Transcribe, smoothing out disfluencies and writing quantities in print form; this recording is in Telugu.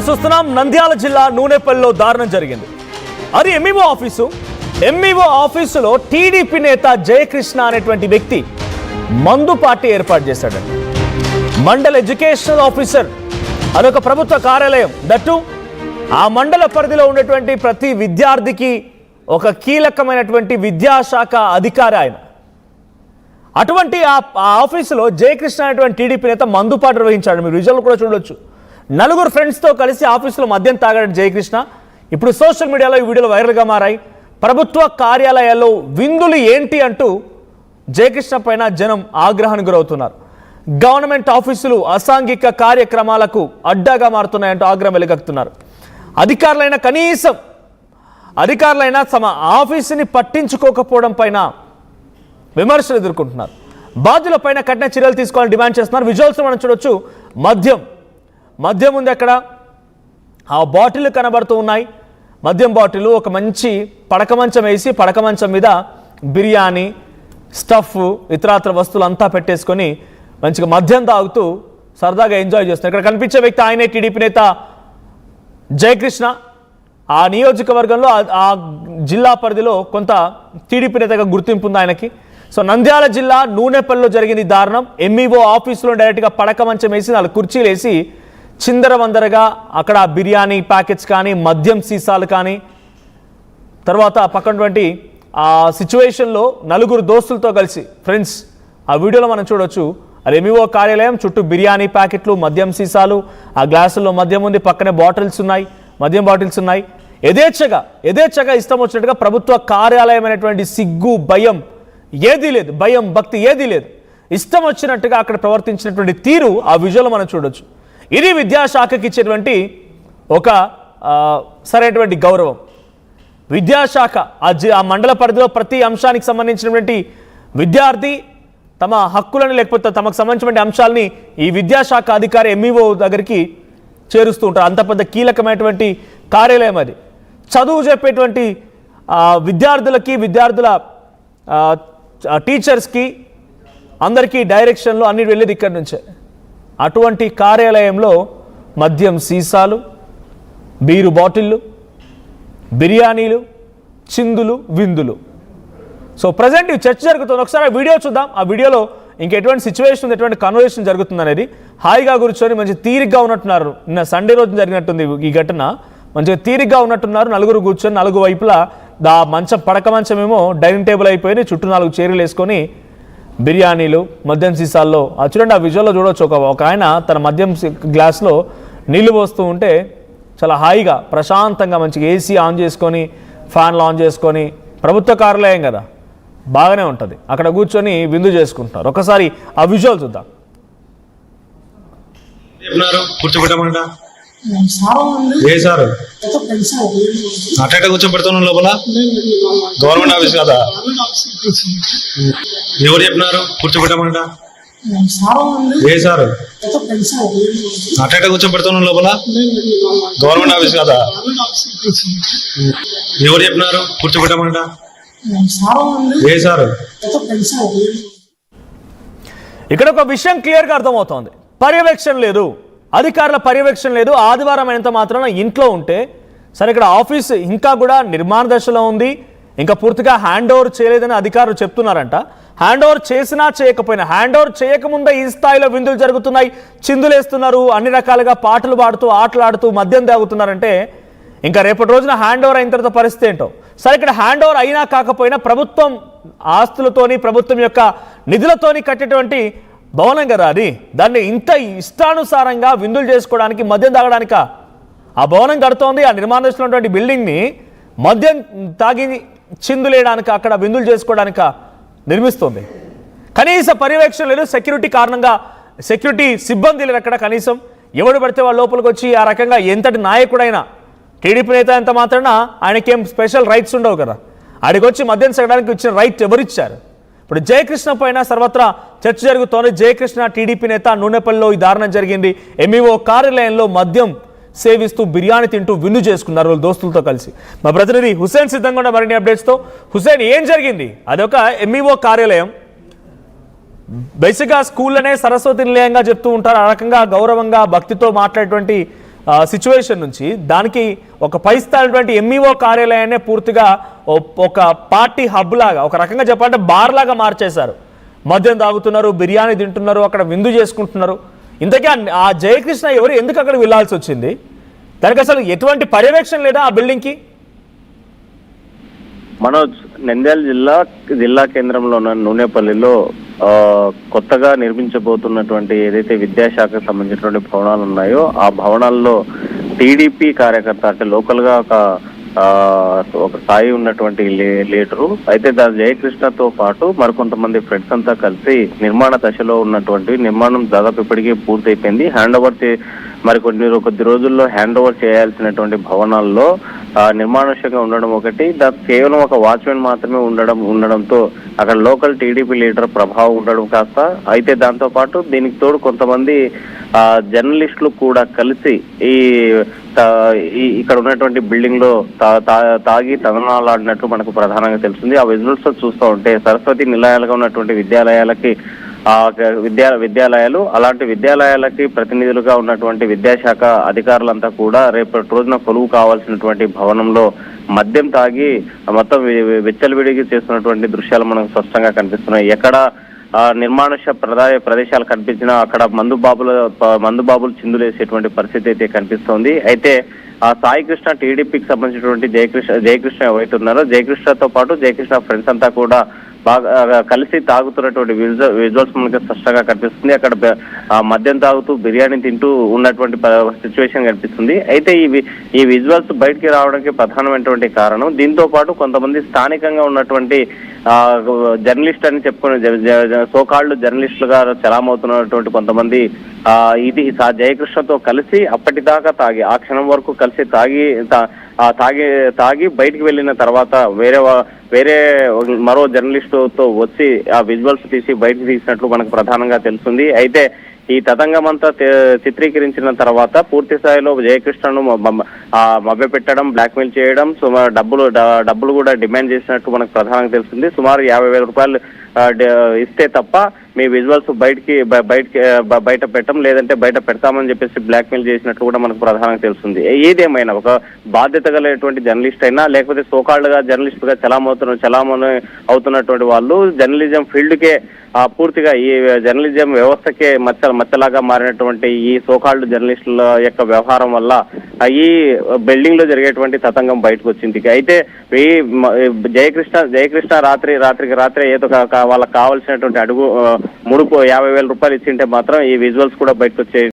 చూస్తున్నాం నంద్యాల జిల్లా నూనెపల్లిలో దారుణం జరిగింది. అది ఎంఈఓ ఆఫీసులో టీడీపీ నేత జయకృష్ణ అనేటువంటి వ్యక్తి మందు పార్టీ ఏర్పాటు చేశాడండి. మండల్ ఎడ్యుకేషనల్ ఆఫీసర్ అదొక ప్రభుత్వ కార్యాలయం. దట్టు ఆ మండల పరిధిలో ఉన్నటువంటి ప్రతి విద్యార్థికి ఒక కీలకమైనటువంటి విద్యాశాఖ అధికారి ఆయన. అటువంటి ఆ ఆఫీసులో జయకృష్ణ అనేటువంటి టీడీపీ నేత మందుపాటు నిర్వహించాడు. మీరు విజువల్ కూడా చూడొచ్చు. నలుగురు ఫ్రెండ్స్తో కలిసి ఆఫీసులో మద్యం తాగాడు జయకృష్ణ. ఇప్పుడు సోషల్ మీడియాలో ఈ వీడియోలు వైరల్గా మారాయి. ప్రభుత్వ కార్యాలయాల్లో విందులు ఏంటి అంటూ జయకృష్ణ పైన జనం ఆగ్రహానికి గురవుతున్నారు. గవర్నమెంట్ ఆఫీసులు అసాంఘిక కార్యక్రమాలకు అడ్డాగా మారుతున్నాయంటూ ఆగ్రహం వెలుగక్కుతున్నారు. అధికారులైనా తమ ఆఫీసుని పట్టించుకోకపోవడం పైన విమర్శలు ఎదుర్కొంటున్నారు. బాధ్యులపైన కఠిన చర్యలు తీసుకోవాలని డిమాండ్ చేస్తున్నారు. విజువల్స్ మనం చూడొచ్చు. మద్యం ఉంది అక్కడ. ఆ బాటిల్ కనబడుతూ ఉన్నాయి. మద్యం బాటిల్ ఒక మంచి పడక మంచం వేసి పడక మంచం మీద బిర్యానీ, స్టఫ్, ఇతరాత్ర వస్తువులు అంతా పెట్టేసుకొని మంచిగా మద్యం తాగుతూ సరదాగా ఎంజాయ్ చేస్తున్నారు. ఇక్కడ కనిపించే వ్యక్తి ఆయనే టీడీపీ నేత జయకృష్ణ. ఆ నియోజకవర్గంలో ఆ జిల్లా పరిధిలో కొంత టీడీపీ నేతగా గుర్తింపు ఉంది ఆయనకి. సో నంద్యాల జిల్లా నూనెపల్లిలో జరిగింది దారుణం. ఎంఈఓ ఆఫీసులో డైరెక్ట్గా పడక మంచం వేసి 4 కుర్చీలు వేసి చిందరవందరగా అక్కడ బిర్యానీ ప్యాకెట్స్ కానీ, మద్యం సీసాలు కానీ, తర్వాత పక్కనటువంటి ఆ సిచ్యువేషన్లో 4 దోస్తులతో కలిసి ఫ్రెండ్స్ ఆ వీడియోలో మనం చూడొచ్చు. అది ఎంఈఓ కార్యాలయం చుట్టూ బిర్యానీ ప్యాకెట్లు, మద్యం సీసాలు, ఆ గ్లాసుల్లో మద్యం ఉంది, పక్కనే మద్యం బాటిల్స్ ఉన్నాయి. యథేచ్ఛగా ఇష్టం వచ్చినట్టుగా ప్రభుత్వ కార్యాలయం అనేటువంటి సిగ్గు, భయం ఏదీ లేదు, భయం భక్తి ఏదీ లేదు. ఇష్టం వచ్చినట్టుగా అక్కడ ప్రవర్తించినటువంటి తీరు ఆ విజువల్ మనం చూడొచ్చు. ఇది విద్యాశాఖకి ఇచ్చేటువంటి ఒక సరైనటువంటి గౌరవం. విద్యాశాఖ ఆ మండల పరిధిలో ప్రతి అంశానికి సంబంధించినటువంటి విద్యార్థి తమ హక్కులను లేకపోతే తమకు సంబంధించినటువంటి అంశాలని ఈ విద్యాశాఖ అధికారి ఎంఈఓ దగ్గరికి చేరుస్తూ ఉంటారు. అంత పెద్ద కీలకమైనటువంటి కార్యాలయం అది. చదువు చెప్పేటువంటి విద్యార్థుల టీచర్స్కి అందరికీ డైరెక్షన్లు అన్ని వెళ్ళేది ఇక్కడి నుంచే. అటువంటి కార్యాలయంలో మద్యం సీసాలు, బీరు బాటిళ్ళు, బిర్యానీలు, చిందులు, విందులు. సో ప్రజెంట్ ఈ చర్చ జరుగుతుంది. ఒకసారి ఆ వీడియో చూద్దాం. ఆ వీడియోలో ఇంకెటువంటి సిచ్యువేషన్, ఎటువంటి కన్వర్సేషన్ జరుగుతుంది అనేది. హాయిగా కూర్చొని మంచి తీరిగ్గా ఉన్నట్టున్నారు. నిన్న సండే రోజు జరిగినట్టుంది ఈ ఘటన. మంచిగా తీరిగ్గా ఉన్నట్టున్నారు. 4 కూర్చొని 4 వైపులా పడక మంచం ఏమో డైనింగ్ టేబుల్ అయిపోయింది. చుట్టూ 4 చైర్లు వేసుకొని బిర్యానీలు, మద్యం సీసాల్లో చూడండి. ఆ విజువల్లో చూడవచ్చు. ఒక ఆయన తన మద్యం గ్లాస్లో నీళ్లు పోస్తూ ఉంటే చాలా హాయిగా ప్రశాంతంగా మంచిగా ఏసీ ఆన్ చేసుకొని, ఫ్యాన్లు ఆన్ చేసుకొని, ప్రభుత్వ కార్యాలయం కదా, బాగానే ఉంటుంది. అక్కడ కూర్చొని విందు చేసుకుంటున్నారు. ఒకసారి ఆ విజువల్ చూద్దాం. ఏ సార్ అట్ట కూర్చోబెడుతున్నాం లోపల గవర్నమెంట్ ఆఫీస్ కదా. ఎవరు చెప్పినారు కూర్చోబెట్టమంట? ఏ సార్ అట్ట కూర్చోబెడుతున్నాం లోపల గవర్నమెంట్ ఆఫీస్ కదా. ఎవరు చెప్పినారు కూర్చోబెట్టమంట? ఏ సార్ ఇక్కడ ఒక విషయం క్లియర్గా అర్థమవుతోంది. పర్యవేక్షణ లేదు, అధికారుల పర్యవేక్షణ లేదు. ఆదివారం అయినంత మాత్రాన ఇంట్లో ఉంటే సరే. ఇక్కడ ఆఫీస్ ఇంకా కూడా నిర్మాణ దశలో ఉంది. ఇంకా పూర్తిగా హ్యాండ్ ఓవర్ చేయలేదని అధికారులు చెప్తున్నారంట. హ్యాండ్ ఓవర్ చేసినా చేయకపోయినా, హ్యాండ్ ఓవర్ చేయకముందే ఈ స్థాయిలో విందులు జరుగుతున్నాయి, చిందులేస్తున్నారు, అన్ని రకాలుగా పాటలు పాడుతూ ఆటలాడుతూ మద్యం తాగుతున్నారంటే ఇంకా రేపటి రోజున హ్యాండ్ ఓవర్ అయిన తర్వాత పరిస్థితి ఏంటో. సరే, ఇక్కడ హ్యాండ్ ఓవర్ అయినా కాకపోయినా ప్రభుత్వం ఆస్తులతోని, ప్రభుత్వం యొక్క నిధులతోని కట్టేటువంటి భవనం కదా అది. దాన్ని ఇంత ఇష్టానుసారంగా విందులు చేసుకోవడానికి, మద్యం తాగడానిక ఆ భవనం కడుతోంది. ఆ నిర్మాణ దశలో ఉన్నటువంటి బిల్డింగ్ని మద్యం తాగి చిందులేయడానికి, అక్కడ విందులు చేసుకోవడానిక నిర్మిస్తుంది. కనీస పర్యవేక్షణ లేదు. సెక్యూరిటీ కారణంగా సెక్యూరిటీ సిబ్బంది లేరు అక్కడ. కనీసం ఎవడు పడితే వాళ్ళ లోపలికి వచ్చి ఆ రకంగా ఎంతటి నాయకుడైనా, టీడీపీ నేత ఎంత మాత్రాన ఆయనకేం స్పెషల్ రైట్స్ ఉండవు కదా. ఆడికి వచ్చి మద్యం తాగడానికి ఇచ్చిన రైట్ ఎవరిచ్చారు? ఇప్పుడు జయకృష్ణ పైన సర్వత్రా చర్చ జరుగుతోంది. జయకృష్ణ టీడీపీ నేత నూనెపల్లిలో ఈ దారుణం జరిగింది. ఎంఈఓ కార్యాలయంలో మద్యం సేవిస్తూ బిర్యానీ తింటూ విందు చేసుకున్నారు వాళ్ళ దోస్తులతో కలిసి. మా ప్రతినిధి హుసేన్ సిద్ధంగా ఉన్న మరిన్ని అప్డేట్స్తో. హుసేన్, ఏం జరిగింది? అదొక ఎంఈఓ కార్యాలయం. బేసిక్గా స్కూళ్ళనే సరస్వతి నిలయంగా చెప్తూ ఉంటారు. ఆ రకంగా గౌరవంగా భక్తితో మాట్లాడేటువంటి సిచ్యువేషన్ నుంచి దానికి ఒక పై స్థాయిటువంటి ఎంఈఓ కార్యాలయాన్ని పూర్తిగా ఒక పార్టీ హబ్ లాగా, ఒక రకంగా చెప్పాలంటే బార్ లాగా మార్చేశారు. మద్యం తాగుతున్నారు, బిర్యానీ తింటున్నారు, అక్కడ విందు చేసుకుంటున్నారు. ఇంతకీ ఆ జయకృష్ణ ఎవరు, ఎందుకు అక్కడ వెళ్ళాల్సి వచ్చింది? దానికి అసలు ఎటువంటి పర్యవేక్షణ లేదా ఆ బిల్డింగ్కి? మనోజ్, నంద్యాల జిల్లా కేంద్రంలో ఉన్న నూనెపల్లిలో కొత్తగా నిర్మించబోతున్నటువంటి ఏదైతే విద్యాశాఖకు సంబంధించినటువంటి భవనాలు ఉన్నాయో ఆ భవనాల్లో టీడీపీ కార్యకర్త అంటే లోకల్ గా ఒక స్థాయి ఉన్నటువంటి లీడరు అయితే దాని జయకృష్ణతో పాటు మరికొంతమంది ఫ్రెండ్స్ అంతా కలిసి నిర్మాణ దశలో ఉన్నటువంటి నిర్మాణం దాదాపు ఇప్పటికే పూర్తయిపోయింది. హ్యాండ్ ఓవర్ కొద్ది రోజుల్లో హ్యాండ్ ఓవర్ చేయాల్సినటువంటి భవనాల్లో నిర్మానుష్యంగా ఉండడం ఒకటి, కేవలం ఒక వాచ్మెన్ మాత్రమే ఉండడంతో అక్కడ లోకల్ టీడీపీ లీడర్ ప్రభావం ఉండడం కాస్త, అయితే దాంతో పాటు దీనికి తోడు కొంతమంది జర్నలిస్టులు కూడా కలిసి ఇక్కడ ఉన్నటువంటి బిల్డింగ్ లో తాగి తదనాలాడినట్లు మనకు ప్రధానంగా తెలుస్తుంది. ఆ విజువల్స్ చూస్తూ ఉంటే సరస్వతి నిలయాలుగా ఉన్నటువంటి విద్యాలయాలు అలాంటి విద్యాలయాలకి ప్రతినిధులుగా ఉన్నటువంటి విద్యాశాఖ అధికారులంతా కూడా రేపటి రోజున కొలువు కావాల్సినటువంటి భవనంలో మద్యం తాగి మొత్తం విచ్చలవిడిగి చేస్తున్నటువంటి దృశ్యాలు మనకు స్పష్టంగా కనిపిస్తున్నాయి. ఎక్కడ నిర్మానుష్య ప్రదేశాలు కనిపించినా అక్కడ మందుబాబులు చిందులేసేటువంటి పరిస్థితి అయితే కనిపిస్తోంది. అయితే ఆ సాయి కృష్ణ టీడీపీకి సంబంధించినటువంటి జయకృష్ణ ఎవరైతే ఉన్నారో జయకృష్ణతో పాటు జయకృష్ణ ఫ్రెండ్స్ అంతా కూడా బాగా కలిసి తాగుతున్నటువంటి విజువల్స్ మనకి స్పష్టంగా కనిపిస్తుంది. అక్కడ మద్యం తాగుతూ బిర్యానీ తింటూ ఉన్నటువంటి సిచ్యువేషన్ కనిపిస్తుంది. అయితే ఈ విజువల్స్ బయటికి రావడానికి ప్రధానమైనటువంటి కారణం, దీంతో పాటు కొంతమంది స్థానికంగా ఉన్నటువంటి జర్నలిస్ట్ అని చెప్పుకునే సోకాళ్ళు జర్నలిస్టులుగా చలామవుతున్నటువంటి కొంతమంది ఇది జయకృష్ణతో కలిసి అప్పటిదాకా ఆ క్షణం వరకు కలిసి తాగి బయటికి వెళ్ళిన తర్వాత వేరే మరో జర్నలిస్టుతో వచ్చి ఆ విజువల్స్ తీసి బయటకు తీసినట్లు మనకు ప్రధానంగా తెలుస్తుంది. అయితే ఈ తతంగమంతా చిత్రీకరించిన తర్వాత పూర్తి స్థాయిలో జయకృష్ణను మభ్యపెట్టడం, బ్లాక్మెయిల్ చేయడం, డబ్బులు కూడా డిమాండ్ చేసినట్టు మనకు ప్రధానంగా తెలుస్తుంది. సుమారు 50,000 రూపాయలు ఇస్తే తప్ప మీ విజువల్స్ బయట పెట్టం, లేదంటే బయట పెడతామని చెప్పేసి బ్లాక్మెయిల్ చేసినట్టు కూడా మనకు ప్రధానంగా తెలుస్తుంది. ఏదేమైనా ఒక బాధ్యత కలిగినటువంటి జర్నలిస్ట్ అయినా లేకపోతే సోకాళ్ళుగా జర్నలిస్టుగా చలామణి అవుతున్నటువంటి వాళ్ళు జర్నలిజం ఫీల్డ్కే పూర్తిగా ఈ జర్నలిజం వ్యవస్థకే మచ్చలాగా మారినటువంటి ఈ సోకాళ్ళు జర్నలిస్టుల యొక్క వ్యవహారం వల్ల ఈ బిల్డింగ్ లో జరిగేటువంటి తతంగం బయటకు వచ్చింది. అయితే ఈ జయకృష్ణ రాత్రికి ఏదో వాళ్ళకి కావాల్సినటువంటి ముడుపు 50,000 రూపాయలు ఇచ్చింటే మాత్రం ఈ విజువల్స్ కూడా బయటకు వచ్చే